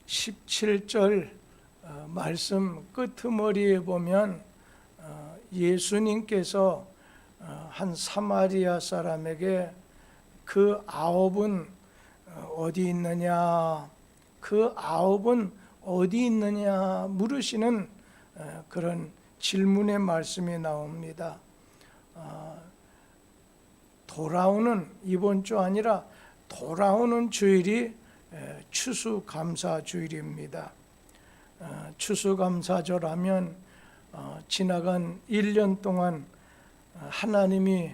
17절 말씀 끄트머리에 보면 예수님께서 한 사마리아 사람에게 그 아홉은 어디 있느냐, 그 아홉은 어디 있느냐 물으시는 그런 질문의 말씀이 나옵니다. 돌아오는, 이번 주 아니라 돌아오는 주일이 추수감사주일입니다. 추수감사절하면 지나간 1년 동안 하나님이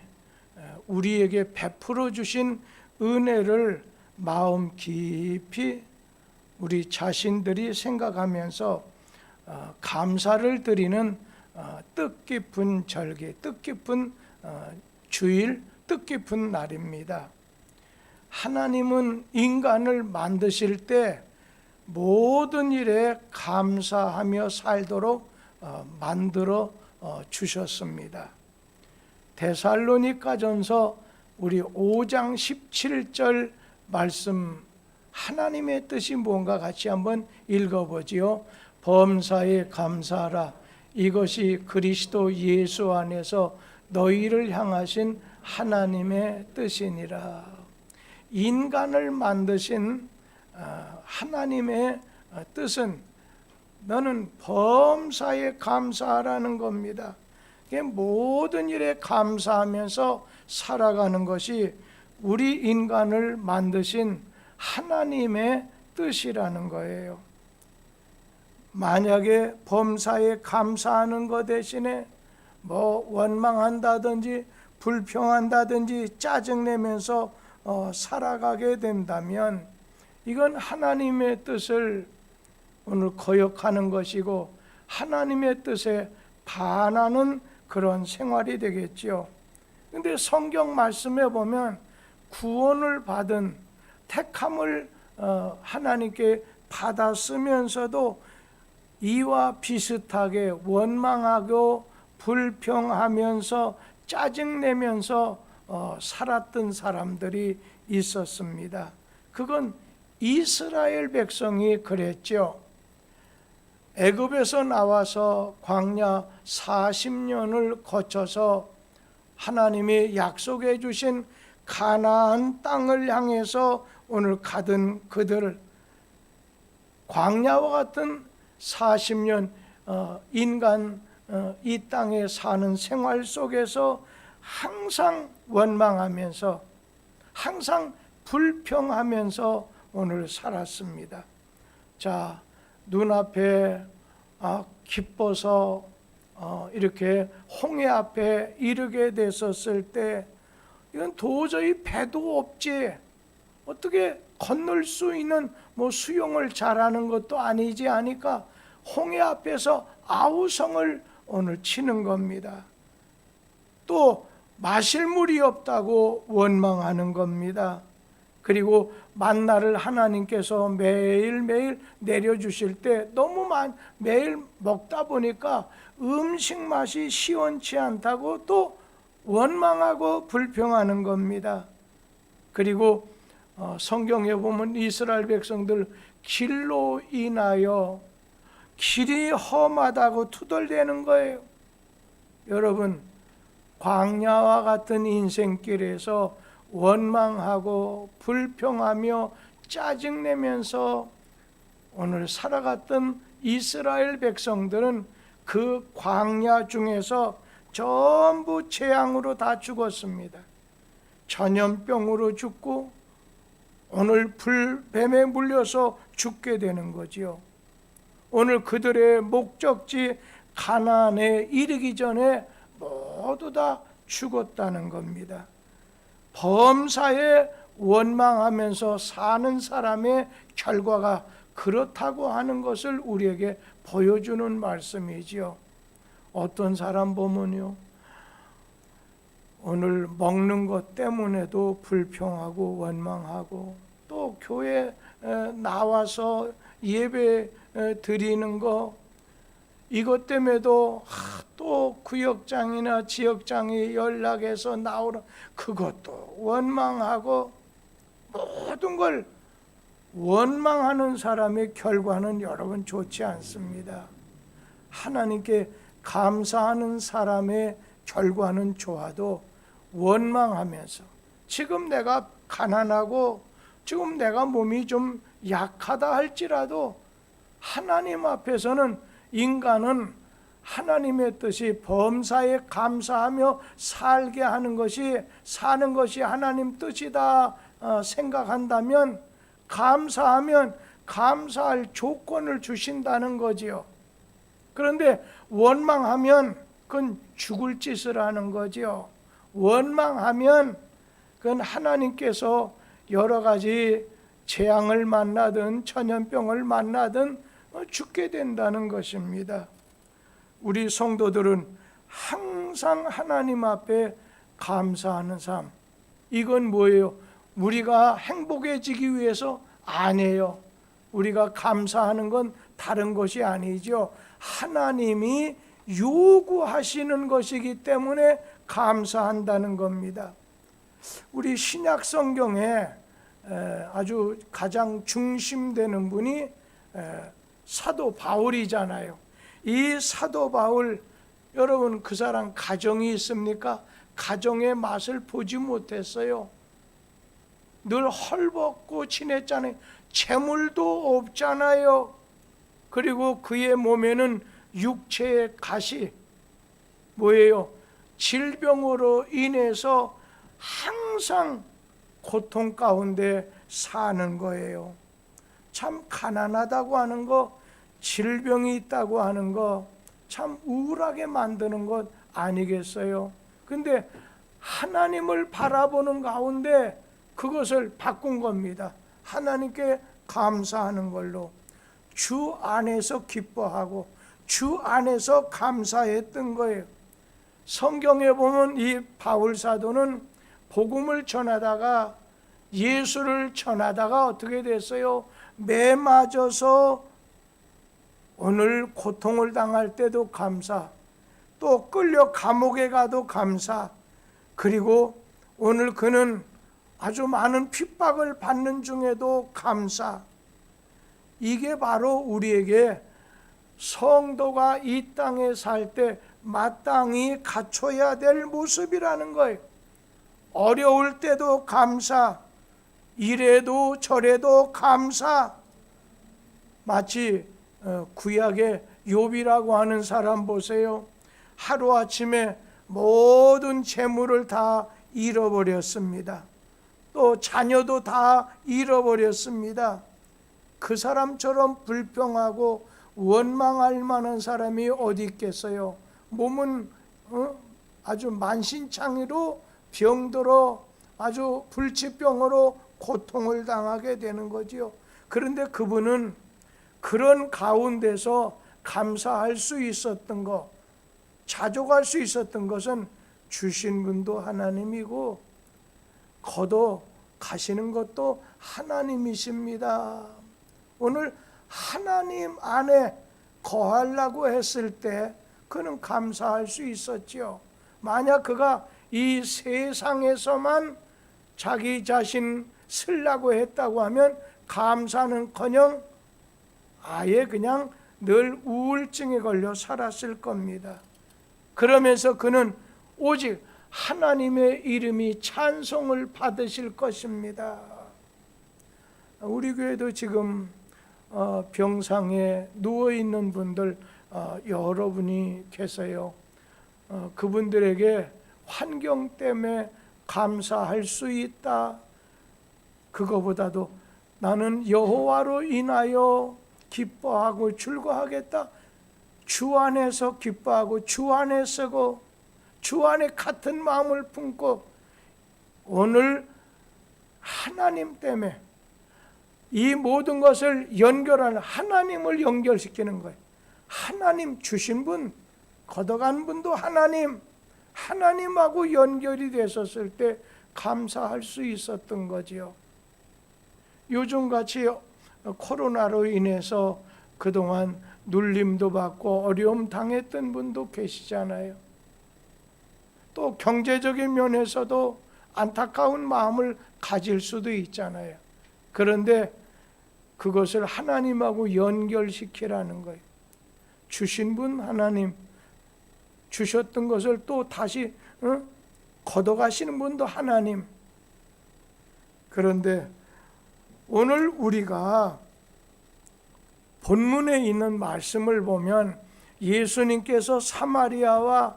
우리에게 베풀어 주신 은혜를 마음 깊이 우리 자신들이 생각하면서 감사를 드리는 뜻깊은 절기, 뜻깊은 주일, 뜻깊은 날입니다. 하나님은 인간을 만드실 때 모든 일에 감사하며 살도록 만들어 주셨습니다. 데살로니가전서 우리 5장 17절 말씀, 하나님의 뜻이 뭔가 같이 한번 읽어보지요. 범사에 감사하라. 이것이 그리스도 예수 안에서 너희를 향하신 하나님의 뜻이니라. 인간을 만드신 하나님의 뜻은 너는 범사에 감사하라는 겁니다. 모든 일에 감사하면서 살아가는 것이 우리 인간을 만드신 하나님의 뜻이라는 거예요. 만약에 범사에 감사하는 것 대신에 원망한다든지 불평한다든지 짜증내면서 살아가게 된다면 이건 하나님의 뜻을 오늘 거역하는 것이고 하나님의 뜻에 반하는 그런 생활이 되겠지요. 그런데 성경 말씀에 보면 구원을 받은 택함을 하나님께 받았으면서도 이와 비슷하게 원망하고 불평하면서 짜증내면서 살았던 사람들이 있었습니다. 그건 이스라엘 백성이 그랬죠. 애굽에서 나와서 광야 40년을 거쳐서 하나님이 약속해 주신 가나안 땅을 향해서 오늘 가던 그들을 광야와 같은 40년 인간 이 땅에 사는 생활 속에서 항상 원망하면서 항상 불평하면서 오늘 살았습니다. 자, 눈앞에 기뻐서 이렇게 홍해 앞에 이르게 됐었을 때 이건 도저히 배도 없지, 어떻게 건널 수 있는 수영을 잘하는 것도 아니지 하니까 홍해 앞에서 아우성을 오늘 치는 겁니다. 또 마실 물이 없다고 원망하는 겁니다. 그리고 만나를 하나님께서 매일매일 내려주실 때 너무 매일 먹다 보니까 음식 맛이 시원치 않다고 또 원망하고 불평하는 겁니다. 그리고 성경에 보면 이스라엘 백성들 길로 인하여 길이 험하다고 투덜대는 거예요. 여러분, 광야와 같은 인생길에서 원망하고 불평하며 짜증내면서 오늘 살아갔던 이스라엘 백성들은 그 광야 중에서 전부 재앙으로 다 죽었습니다. 전염병으로 죽고 오늘 불뱀에 물려서 죽게 되는 거지요. 오늘 그들의 목적지 가나안에 이르기 전에 모두 다 죽었다는 겁니다. 범사에 원망하면서 사는 사람의 결과가 그렇다고 하는 것을 우리에게 보여주는 말씀이지요. 어떤 사람 보면요, 오늘 먹는 것 때문에도 불평하고 원망하고, 또 교회 나와서 예배 드리는 거 이것 때문에도 또 구역장이나 지역장이 연락해서 나오라, 그것도 원망하고 모든 걸 원망하는 사람의 결과는 여러분 좋지 않습니다. 하나님께 감사하는 사람의 결과는 좋아도 원망하면서 지금 내가 가난하고 지금 내가 몸이 좀 약하다 할지라도 하나님 앞에서는 인간은 하나님의 뜻이 범사에 감사하며 살게 하는 것이 사는 것이 하나님 뜻이다 생각한다면 감사하면 감사할 조건을 주신다는 거지요. 그런데 원망하면 그건 죽을 짓을 하는 거지요. 원망하면 그건 하나님께서 여러 가지 재앙을 만나든 천연병을 만나든 죽게 된다는 것입니다. 우리 성도들은 항상 하나님 앞에 감사하는 삶. 이건 뭐예요? 우리가 행복해지기 위해서 아니에요. 우리가 감사하는 건 다른 것이 아니죠. 하나님이 요구하시는 것이기 때문에 감사한다는 겁니다. 우리 신약 성경에 아주 가장 중심되는 분이 사도 바울이잖아요. 이 사도 바울, 여러분 그 사람 가정이 있습니까? 가정의 맛을 보지 못했어요. 늘 헐벗고 지냈잖아요. 재물도 없잖아요. 그리고 그의 몸에는 육체의 가시, 뭐예요? 질병으로 인해서 항상 고통 가운데 사는 거예요. 참 가난하다고 하는 거, 질병이 있다고 하는 거 참 우울하게 만드는 것 아니겠어요? 근데 하나님을 바라보는 가운데 그것을 바꾼 겁니다. 하나님께 감사하는 걸로 주 안에서 기뻐하고 주 안에서 감사했던 거예요. 성경에 보면 이 바울 사도는 복음을 전하다가 예수를 전하다가 어떻게 됐어요? 매 맞아서 오늘 고통을 당할 때도 감사, 또 끌려 감옥에 가도 감사, 그리고 오늘 그는 아주 많은 핍박을 받는 중에도 감사. 이게 바로 우리에게 성도가 이 땅에 살 때 마땅히 갖춰야 될 모습이라는 거예요. 어려울 때도 감사, 이래도 저래도 감사. 마치 구약의 욥이라고 하는 사람 보세요. 하루아침에 모든 재물을 다 잃어버렸습니다. 또 자녀도 다 잃어버렸습니다. 그 사람처럼 불평하고 원망할 만한 사람이 어디 있겠어요? 몸은 아주 만신창이로 병들어 아주 불치병으로 고통을 당하게 되는 거지요. 그런데 그분은 그런 가운데서 감사할 수 있었던 것, 자족할 수 있었던 것은 주신 분도 하나님이고 걷어 가시는 것도 하나님이십니다. 오늘 하나님 안에 거하려고 했을 때 그는 감사할 수 있었지요. 만약 그가 이 세상에서만 자기 자신 쓰려고 했다고 하면 감사는커녕 아예 그냥 늘 우울증에 걸려 살았을 겁니다. 그러면서 그는 오직 하나님의 이름이 찬송을 받으실 것입니다. 우리 교회도 지금 병상에 누워있는 분들 여러분이 계세요. 그분들에게 환경 때문에 감사할 수 있다. 그거보다도 나는 여호와로 인하여 기뻐하고 즐거워하겠다. 주 안에서 기뻐하고 주 안에 서고 주 안에 같은 마음을 품고 오늘 하나님 때문에 이 모든 것을 연결하는 하나님을 연결시키는 거예요. 하나님 주신 분, 걷어간 분도 하나님하고 연결이 됐었을 때 감사할 수 있었던 거지요. 요즘같이 코로나로 인해서 그동안 눌림도 받고 어려움 당했던 분도 계시잖아요. 또 경제적인 면에서도 안타까운 마음을 가질 수도 있잖아요. 그런데 그것을 하나님하고 연결시키라는 거예요. 주신 분 하나님, 주셨던 것을 또 다시 걷어가시는 분도 하나님. 그런데 오늘 우리가 본문에 있는 말씀을 보면 예수님께서 사마리아와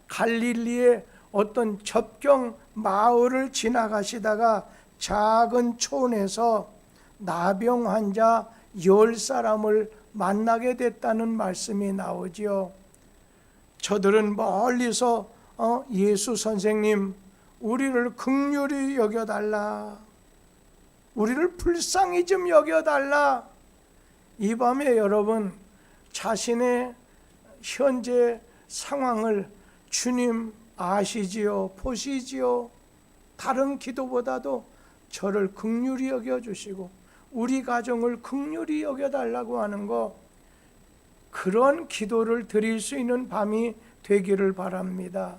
갈릴리의 어떤 접경 마을을 지나가시다가 작은 촌에서 나병 환자 10사람을 만나게 됐다는 말씀이 나오지요. 저들은 멀리서 예수 선생님, 우리를 긍휼히 여겨달라, 우리를 불쌍히 좀 여겨달라. 이 밤에 여러분 자신의 현재 상황을 주님 아시지요, 보시지요. 다른 기도보다도 저를 긍휼히 여겨주시고 우리 가정을 긍휼히 여겨달라고 하는 거, 그런 기도를 드릴 수 있는 밤이 되기를 바랍니다.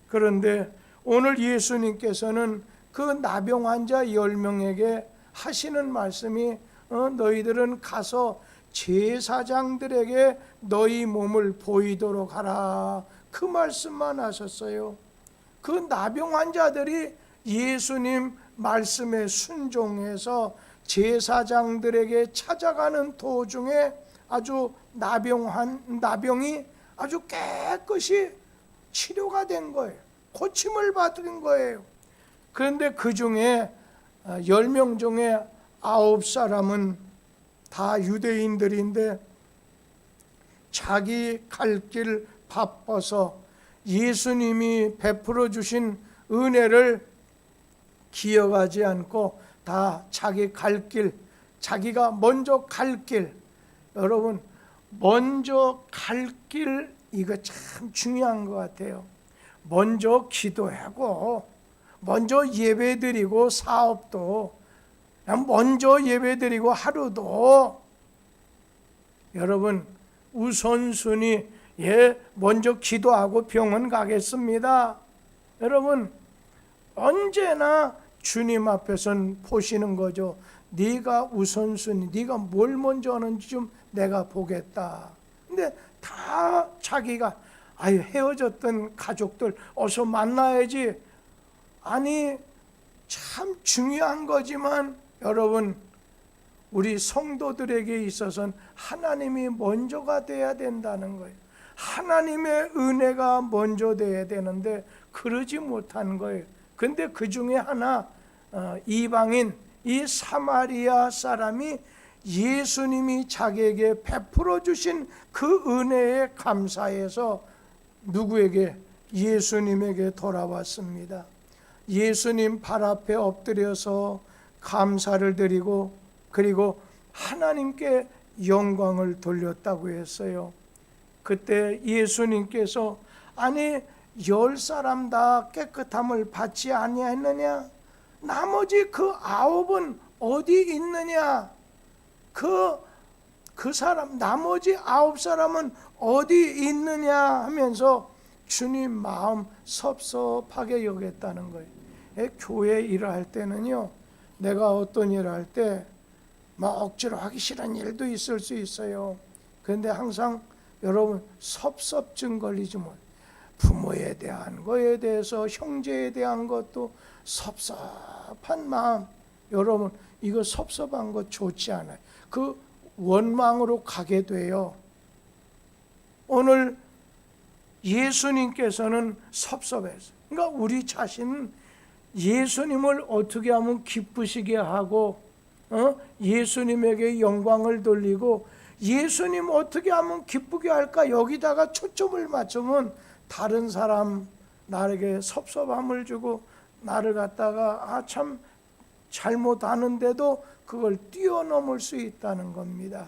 그런데 오늘 예수님께서는 그 나병 환자 10명에게 하시는 말씀이 너희들은 가서 제사장들에게 너희 몸을 보이도록 하라, 그 말씀만 하셨어요. 그 나병 환자들이 예수님 말씀에 순종해서 제사장들에게 찾아가는 도중에 아주 나병이 아주 깨끗이 치료가 된 거예요. 고침을 받은 거예요. 그런데 그 중에 10명 중에 9사람은 다 유대인들인데 자기 갈 길 바빠서 예수님이 베풀어 주신 은혜를 기억하지 않고 다 자기 갈 길, 자기가 먼저 갈 길, 여러분 먼저 갈 길, 이거 참 중요한 것 같아요. 먼저 기도하고 먼저 예배드리고 사업도 먼저 예배드리고 하루도 여러분 우선순위 먼저 기도하고 병원 가겠습니다. 여러분 언제나 주님 앞에선 보시는 거죠. 네가 우선순위, 네가 뭘 먼저 하는지 좀 내가 보겠다. 근데 다 자기가 헤어졌던 가족들 어서 만나야지. 아니 참 중요한 거지만 여러분 우리 성도들에게 있어서는 하나님이 먼저가 돼야 된다는 거예요. 하나님의 은혜가 먼저 돼야 되는데 그러지 못한 거예요. 근데 그 중에 하나 이방인 이 사마리아 사람이 예수님이 자기에게 베풀어 주신 그 은혜에 감사해서 누구에게? 예수님에게 돌아왔습니다. 예수님 발 앞에 엎드려서 감사를 드리고 그리고 하나님께 영광을 돌렸다고 했어요. 그때 예수님께서 아니 10사람 다 깨끗함을 받지 아니했느냐? 나머지 그 9은 어디 있느냐? 그 사람 나머지 9사람은 어디 있느냐 하면서 주님 마음 섭섭하게 여겼다는 거예요. 교회 일을 할 때는요, 내가 어떤 일을 할 때 막 억지로 하기 싫은 일도 있을 수 있어요. 그런데 항상 여러분 섭섭증 걸리지 못. 부모에 대한 거에 대해서 형제에 대한 것도 섭섭한 마음. 여러분 이거 섭섭한 거 좋지 않아요. 그 원망으로 가게 돼요. 오늘 예수님께서는 섭섭했어요. 그러니까 우리 자신은 예수님을 어떻게 하면 기쁘시게 하고 예수님에게 영광을 돌리고 예수님 어떻게 하면 기쁘게 할까? 여기다가 초점을 맞추면 다른 사람 나에게 섭섭함을 주고 나를 갖다가 참 잘못하는데도 그걸 뛰어넘을 수 있다는 겁니다.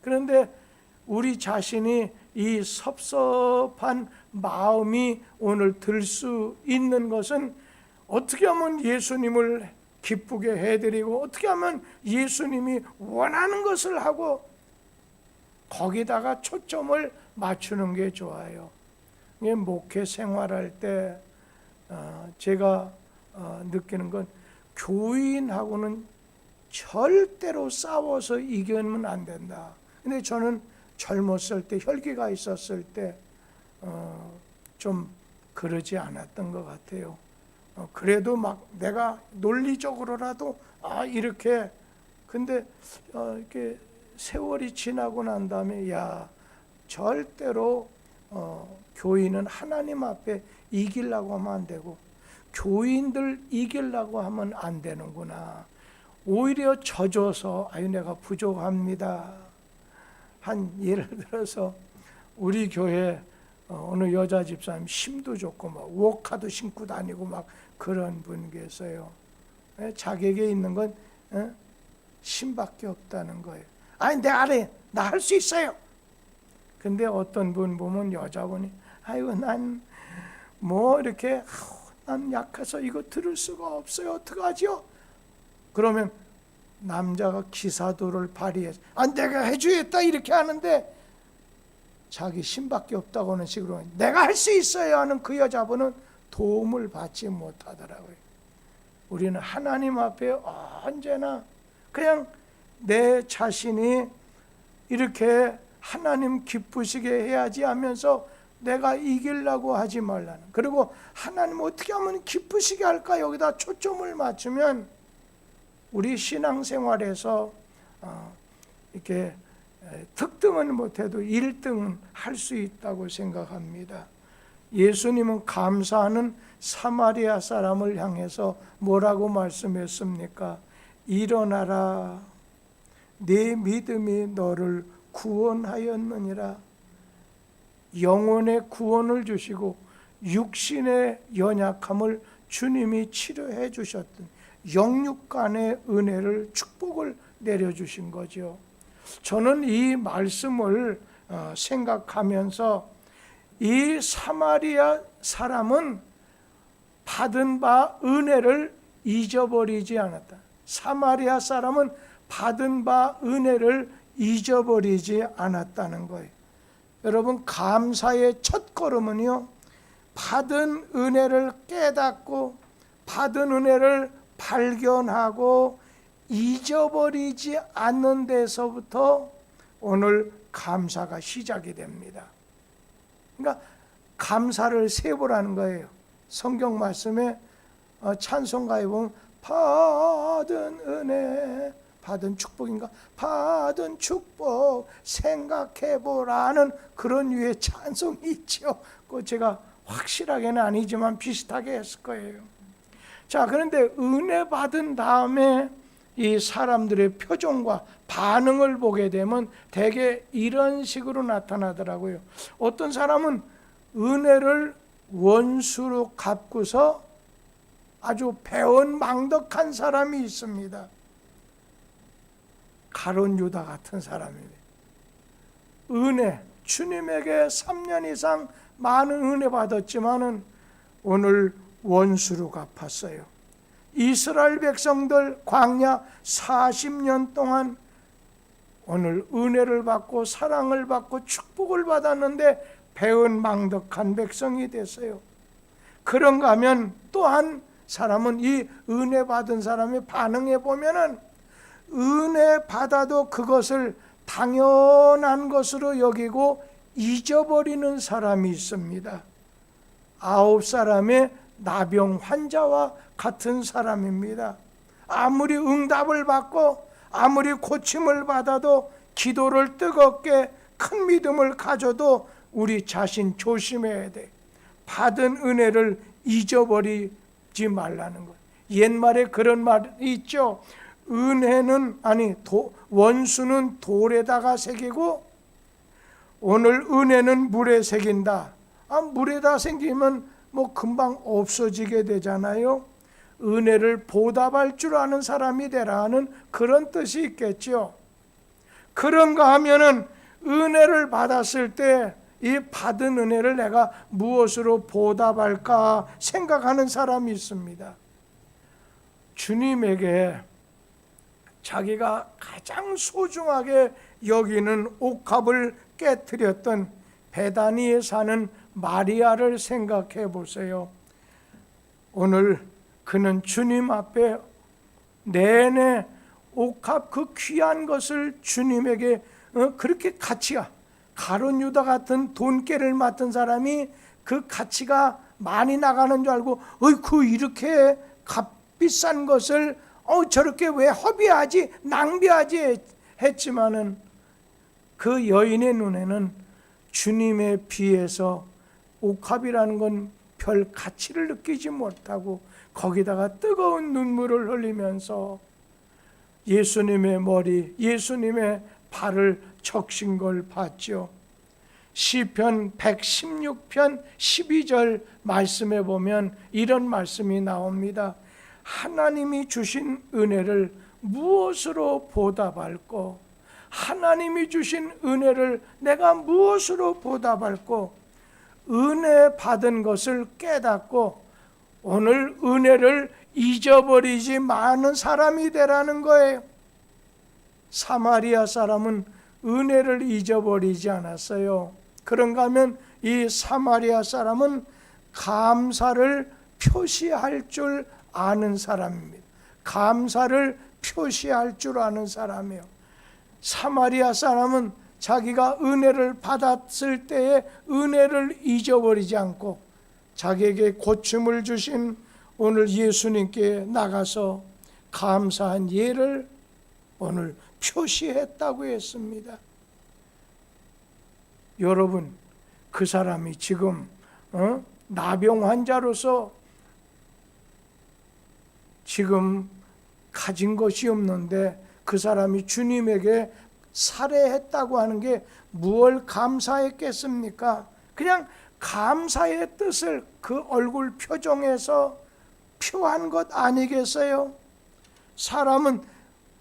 그런데 우리 자신이 이 섭섭한 마음이 오늘 들 수 있는 것은 어떻게 하면 예수님을 기쁘게 해드리고 어떻게 하면 예수님이 원하는 것을 하고 거기다가 초점을 맞추는 게 좋아요. 목회 생활할 때 제가 느끼는 건 교인하고는 절대로 싸워서 이기면 안 된다. 근데 저는 젊었을 때, 혈기가 있었을 때 좀 그러지 않았던 것 같아요. 그래도 막 내가 논리적으로라도 이렇게, 근데 이렇게 세월이 지나고 난 다음에 절대로 교인은 하나님 앞에 이기려고 하면 안 되고 교인들 이기려고 하면 안 되는구나. 오히려 져줘서 내가 부족합니다. 한 예를 들어서 우리 교회 어느 여자 집사님 힘도 좋고 막 워카도 신고 다니고 막 그런 분 계세요. 자기에게 있는 건 힘밖에 없다는 거예요. 내 아래 나 할 수 있어요. 근데 어떤 분 보면 여자분이 난 뭐 이렇게 난 약해서 이거 들을 수가 없어요. 어떡하죠? 그러면 남자가 기사도를 발휘해서 내가 해주겠다 이렇게 하는데 자기 힘밖에 없다고 하는 식으로 내가 할 수 있어요 하는 그 여자분은 도움을 받지 못하더라고요. 우리는 하나님 앞에 언제나 그냥 내 자신이 이렇게 하나님 기쁘시게 해야지 하면서 내가 이기려고 하지 말라는. 그리고 하나님 어떻게 하면 기쁘시게 할까 여기다 초점을 맞추면 우리 신앙생활에서 이렇게 특등은 못해도 1등은 할 수 있다고 생각합니다. 예수님은 감사하는 사마리아 사람을 향해서 뭐라고 말씀했습니까? 일어나라, 네 믿음이 너를 구원하였느니라. 영혼의 구원을 주시고 육신의 연약함을 주님이 치료해 주셨던 영육간의 은혜를, 축복을 내려주신 거죠. 저는 이 말씀을 생각하면서 이 사마리아 사람은 받은 바 은혜를 잊어버리지 않았다. 사마리아 사람은 받은 바 은혜를 잊어버리지 않았다는 거예요. 여러분, 감사의 첫 걸음은요, 받은 은혜를 깨닫고 받은 은혜를 발견하고 잊어버리지 않는 데서부터 오늘 감사가 시작이 됩니다. 그러니까 감사를 세보라는 거예요. 성경 말씀에 찬송가에 보면 받은 은혜, 받은 축복인가? 받은 축복 생각해보라는 그런 유의 찬송이 있죠. 그 제가 확실하게는 아니지만 비슷하게 했을 거예요. 자, 그런데 은혜 받은 다음에 이 사람들의 표정과 반응을 보게 되면 대개 이런 식으로 나타나더라고요. 어떤 사람은 은혜를 원수로 갚고서 아주 배은망덕한 사람이 있습니다. 가룟 유다 같은 사람입니다. 은혜, 주님에게 3년 이상 많은 은혜 받았지만은 오늘 원수로 갚았어요. 이스라엘 백성들 광야 40년 동안 오늘 은혜를 받고 사랑을 받고 축복을 받았는데 배은망덕한 백성이 됐어요. 그런가 하면 또 한 사람은 이 은혜 받은 사람의 반응해 보면은 은혜 받아도 그것을 당연한 것으로 여기고 잊어버리는 사람이 있습니다. 9사람의 나병 환자와 같은 사람입니다. 아무리 응답을 받고 아무리 고침을 받아도 기도를 뜨겁게 큰 믿음을 가져도 우리 자신 조심해야 돼. 받은 은혜를 잊어버리지 말라는 것. 옛말에 그런 말이 있죠. 원수는 돌에다가 새기고 오늘 은혜는 물에 새긴다. 물에다 새기면 금방 없어지게 되잖아요. 은혜를 보답할 줄 아는 사람이 되라 하는 그런 뜻이 있겠죠. 그런가 하면은 은혜를 받았을 때 이 받은 은혜를 내가 무엇으로 보답할까 생각하는 사람이 있습니다. 주님에게 자기가 가장 소중하게 여기는 옥합을 깨뜨렸던 베다니에 사는 마리아를 생각해 보세요. 오늘 그는 주님 앞에 내내 옥합 그 귀한 것을 주님에게 그렇게 가치가, 가룟 유다 같은 돈깨를 맡은 사람이 그 가치가 많이 나가는 줄 알고 어이쿠 이렇게 값비싼 것을 저렇게 왜 허비하지, 낭비하지 했지만은 그 여인의 눈에는 주님에 비해서 옥합이라는 건 별 가치를 느끼지 못하고 거기다가 뜨거운 눈물을 흘리면서 예수님의 머리, 예수님의 발을 적신 걸 봤죠. 시편 116편 12절 말씀에 보면 이런 말씀이 나옵니다. 하나님이 주신 은혜를 무엇으로 보답할꼬? 하나님이 주신 은혜를 내가 무엇으로 보답할꼬? 은혜 받은 것을 깨닫고 오늘 은혜를 잊어버리지 않은 사람이 되라는 거예요. 사마리아 사람은 은혜를 잊어버리지 않았어요. 그런가 하면 이 사마리아 사람은 감사를 표시할 줄 아는 사람입니다. 감사를 표시할 줄 아는 사람이에요. 사마리아 사람은 자기가 은혜를 받았을 때에 은혜를 잊어버리지 않고 자기에게 고침을 주신 오늘 예수님께 나가서 감사한 예를 오늘 표시했다고 했습니다. 여러분, 그 사람이 지금 나병 환자로서 지금 가진 것이 없는데 그 사람이 주님에게 살해했다고 하는 게 무엇을 감사했겠습니까? 그냥 감사의 뜻을 그 얼굴 표정에서 표한 것 아니겠어요? 사람은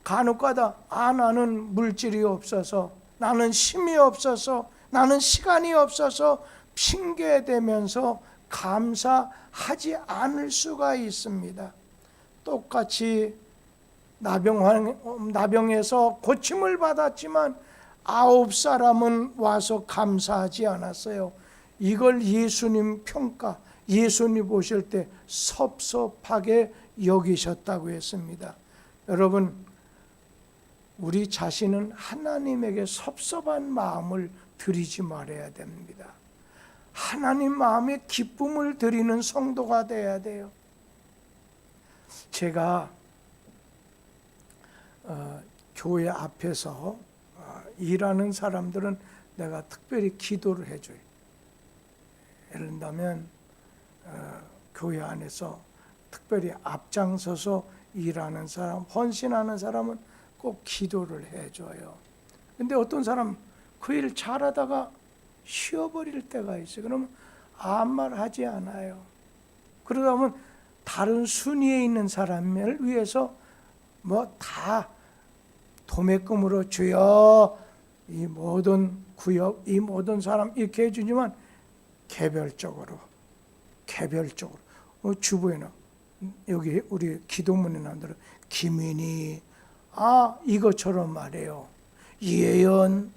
간혹가다 나는 물질이 없어서, 나는 힘이 없어서, 나는 시간이 없어서 핑계대면서 감사하지 않을 수가 있습니다. 똑같이 나병에서 고침을 받았지만 9사람은 와서 감사하지 않았어요. 이걸 예수님 평가, 예수님 보실 때 섭섭하게 여기셨다고 했습니다. 여러분, 우리 자신은 하나님에게 섭섭한 마음을 드리지 말아야 됩니다. 하나님 마음에 기쁨을 드리는 성도가 돼야 돼요. 제가 교회 앞에서 일하는 사람들은 내가 특별히 기도를 해줘요. 예를 들면 교회 안에서 특별히 앞장서서 일하는 사람, 헌신하는 사람은 꼭 기도를 해줘요. 근데 어떤 사람 그 일 잘하다가 쉬어버릴 때가 있어요. 그러면 아무 말 하지 않아요. 그러다 보면 다른 순위에 있는 사람을 위해서 다 도매금으로 주여 이 모든 구역, 이 모든 사람 이렇게 해주지만 개별적으로 주부에는 여기 우리 기도문에 나온 대로 김인희 이것처럼 말해요. 이혜연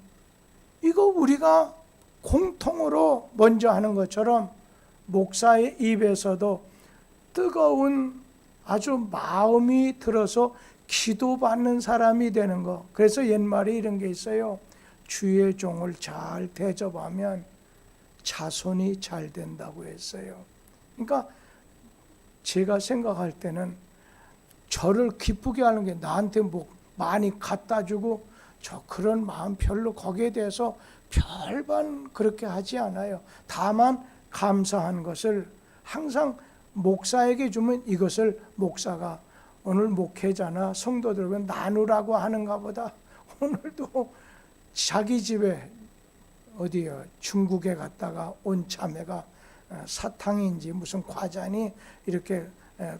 이거 우리가 공통으로 먼저 하는 것처럼 목사의 입에서도 뜨거운 아주 마음이 들어서 기도받는 사람이 되는 거. 그래서 옛말에 이런 게 있어요. 주의 종을 잘 대접하면 자손이 잘 된다고 했어요. 그러니까 제가 생각할 때는 저를 기쁘게 하는 게 나한테 뭐 많이 갖다 주고 저 그런 마음 별로 거기에 대해서 별반 그렇게 하지 않아요. 다만 감사한 것을 항상 목사에게 주면 이것을 목사가 오늘 목회자나 성도들과 나누라고 하는가 보다. 오늘도 자기 집에 어디요 중국에 갔다가 온 자매가 사탕인지 무슨 과자니 이렇게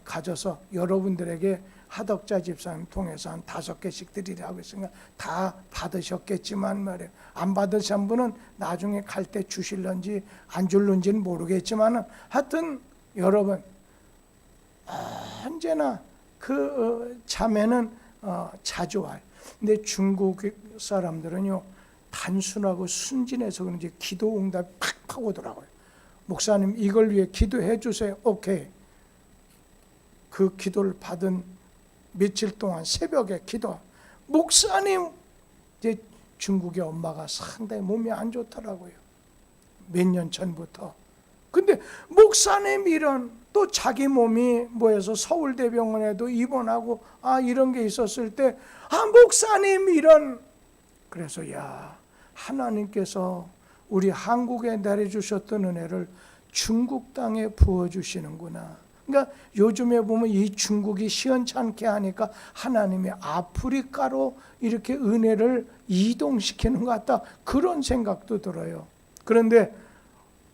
가져서 여러분들에게 하덕자 집사님 통해서 한 5개씩 드리라고 했으니까 다 받으셨겠지만 말이에요. 안 받으신 분은 나중에 갈 때 주실런지 안 줄런지는 모르겠지만 하여튼 여러분 언제나 그 자매는 자주 와요. 근데 중국 사람들은요 단순하고 순진해서 그런지 기도 응답이 팍 오더라고요. 목사님 이걸 위해 기도해 주세요. 오케이. 그 기도를 받은 며칠 동안 새벽에 기도. 목사님, 이제 중국의 엄마가 상당히 몸이 안 좋더라고요. 몇 년 전부터. 근데 목사님 이런, 또 자기 몸이 뭐해서 서울대병원에도 입원하고 이런 게 있었을 때 목사님 이런. 그래서 하나님께서 우리 한국에 내려주셨던 은혜를 중국 땅에 부어주시는구나. 그러니까 요즘에 보면 이 중국이 시원찮게 하니까 하나님이 아프리카로 이렇게 은혜를 이동시키는 것 같다, 그런 생각도 들어요. 그런데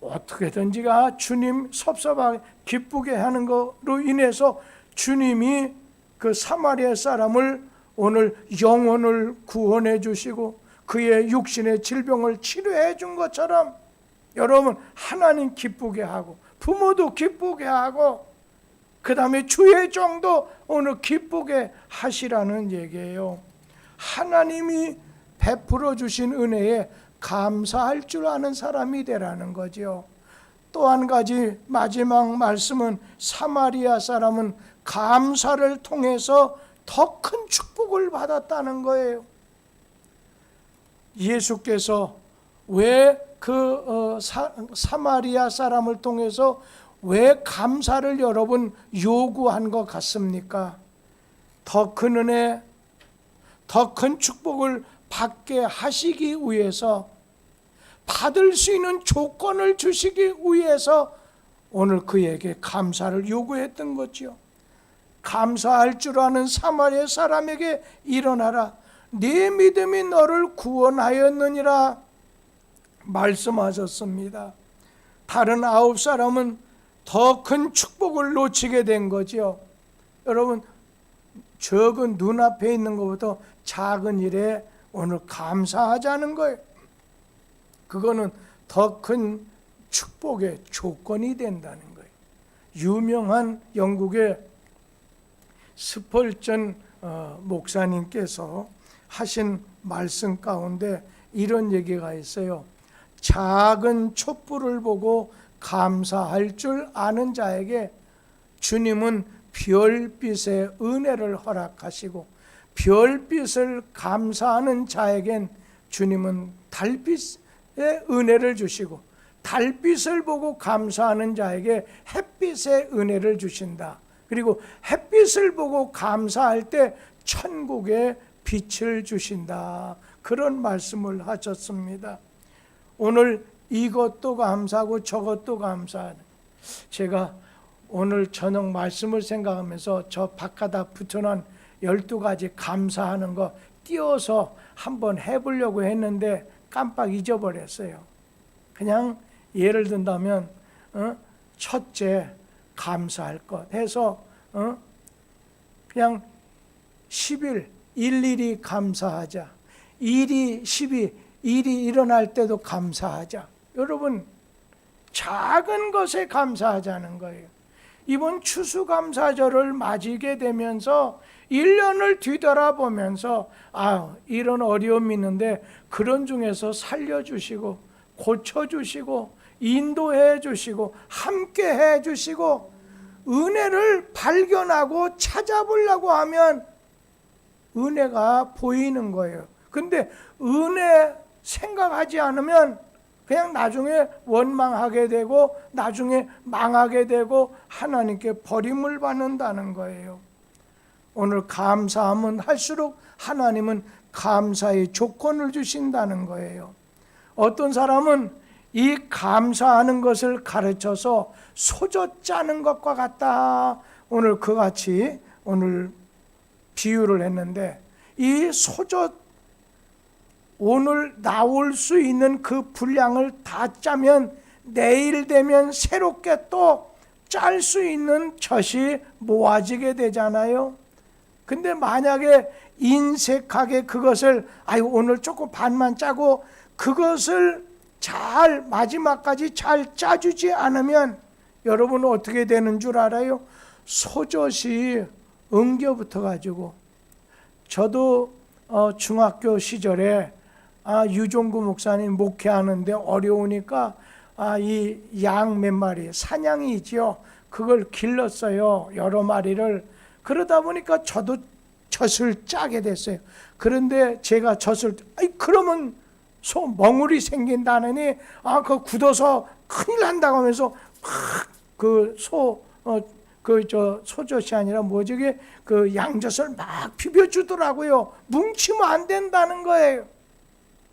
어떻게든지가 주님 섭섭하게 기쁘게 하는 것으로 인해서 주님이 그 사마리아 사람을 오늘 영혼을 구원해 주시고 그의 육신의 질병을 치료해 준 것처럼 여러분, 하나님 기쁘게 하고 부모도 기쁘게 하고 그 다음에 주의 종도 오늘 기쁘게 하시라는 얘기예요. 하나님이 베풀어 주신 은혜에 감사할 줄 아는 사람이 되라는 거죠. 또 한 가지 마지막 말씀은 사마리아 사람은 감사를 통해서 더 큰 축복을 받았다는 거예요. 예수께서 왜 사마리아 사람을 통해서 왜 감사를 여러분 요구한 것 같습니까? 더 큰 은혜, 더 큰 축복을 받게 하시기 위해서, 받을 수 있는 조건을 주시기 위해서 오늘 그에게 감사를 요구했던 거죠. 감사할 줄 아는 사마리아 사람에게 일어나라, 네 믿음이 너를 구원하였느니라 말씀하셨습니다. 다른 9사람은 더 큰 축복을 놓치게 된 거죠. 여러분, 적은 눈앞에 있는 것보다 작은 일에 오늘 감사하자는 거예요. 그거는 더 큰 축복의 조건이 된다는 거예요. 유명한 영국의 스펄전 목사님께서 하신 말씀 가운데 이런 얘기가 있어요. 작은 촛불을 보고 감사할 줄 아는 자에게 주님은 별빛의 은혜를 허락하시고, 별빛을 감사하는 자에겐 주님은 달빛의 은혜를 주시고, 달빛을 보고 감사하는 자에게 햇빛의 은혜를 주신다. 그리고 햇빛을 보고 감사할 때 천국의 빛을 주신다. 그런 말씀을 하셨습니다. 오늘 이것도 감사하고 저것도 감사하는, 제가 오늘 저녁 말씀을 생각하면서 저 바깥에 붙여놓은 12가지 감사하는 거 띄워서 한번 해보려고 했는데 깜빡 잊어버렸어요. 그냥 예를 든다면 첫째, 감사할 것 해서 그냥 10일 일일이 감사하자. 일이 12, 일이 일어날 때도 감사하자. 여러분, 작은 것에 감사하자는 거예요. 이번 추수감사절을 맞이게 되면서 1년을 뒤돌아보면서 이런 어려움이 있는데 그런 중에서 살려주시고 고쳐주시고 인도해 주시고 함께 해 주시고 은혜를 발견하고 찾아보려고 하면 은혜가 보이는 거예요. 근데 은혜 생각하지 않으면 그냥 나중에 원망하게 되고 나중에 망하게 되고 하나님께 버림을 받는다는 거예요. 오늘 감사하면 할수록 하나님은 감사의 조건을 주신다는 거예요. 어떤 사람은 이 감사하는 것을 가르쳐서 소젖 짜는 것과 같다. 오늘 그같이 오늘 비유를 했는데, 이 소젖 오늘 나올 수 있는 그 분량을 다 짜면 내일 되면 새롭게 또 짤 수 있는 젖이 모아지게 되잖아요. 근데 만약에 인색하게 그것을 오늘 조금 반만 짜고 그것을 잘 마지막까지 잘 짜주지 않으면 여러분 어떻게 되는 줄 알아요? 소젖이 엉겨붙어 가지고, 저도 중학교 시절에 유종구 목사님 목회하는데 어려우니까 이 양 몇 마리, 사냥이 있죠. 그걸 길렀어요. 여러 마리를. 그러다 보니까 저도 젖을 짜게 됐어요. 그런데 제가 젖을 그러면 소 멍울이 생긴다느니 그거 굳어서 큰일 난다고 하면서 소젖이 아니라 뭐지 그 양젖을 막 비벼주더라고요. 뭉치면 안 된다는 거예요.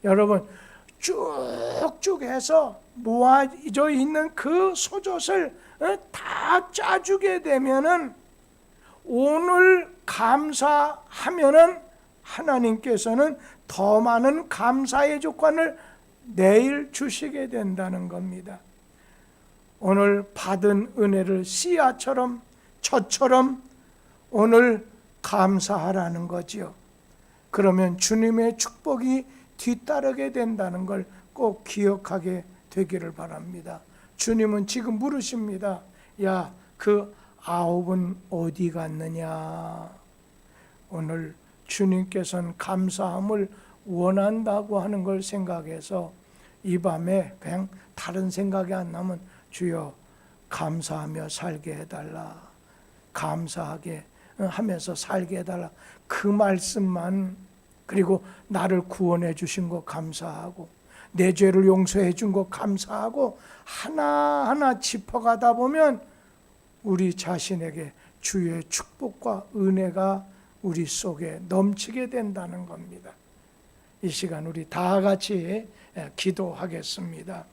여러분 쭉쭉 해서 모아져 있는 그 소젖을 다 짜주게 되면은 오늘 감사하면은 하나님께서는 더 많은 감사의 조건을 내일 주시게 된다는 겁니다. 오늘 받은 은혜를 씨앗처럼 젖처럼 오늘 감사하라는 거지요. 그러면 주님의 축복이 뒤따르게 된다는 걸 꼭 기억하게 되기를 바랍니다. 주님은 지금 물으십니다. 야, 그 9은 어디 갔느냐? 오늘 주님께서는 감사함을 원한다고 하는 걸 생각해서 이 밤에 그냥 다른 생각이 안 나면 주여 감사하며 살게 해달라, 감사하게 하면서 살게 해달라, 그 말씀만, 그리고 나를 구원해 주신 거 감사하고 내 죄를 용서해 준 거 감사하고 하나하나 짚어가다 보면 우리 자신에게 주의 축복과 은혜가 우리 속에 넘치게 된다는 겁니다. 이 시간 우리 다 같이 기도하겠습니다.